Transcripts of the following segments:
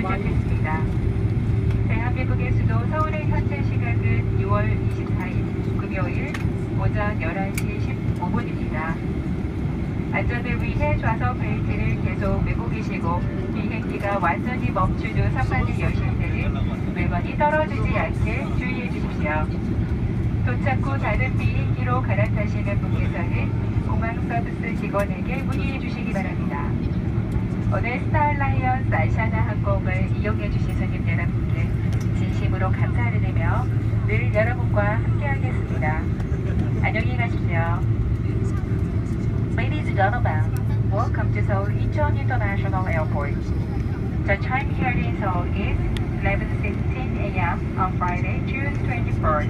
도착했습니다. 대한민국의 수도 서울의 현재 시각은 6월 24일 금요일 오전 11시 15분입니다. 안전을 위해 좌석 벨트를 계속 매고 계시고 비행기가 완전히 멈춘 후 선반을 여실 때는 물건이 떨어지지 않게 주의해 주십시오. 도착 후 다른 비행기로 갈아타시는 분께서는 공항 서비스 직원에게 문의해 주시기 바랍니다. 오늘 스타알라이언스 아시아나 항공을 이용해 주신 손님 여러분께 진심으로 감사를 드리며 늘 여러분과 함께하겠습니다. 안녕히 가십시오. Ladies and gentlemen, welcome to Seoul Incheon International Airport. The time here in Seoul is 11:16 a.m. on Friday, June 24th.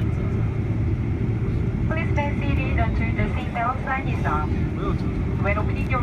Please remain seated until the seatbelt sign is on. When opening your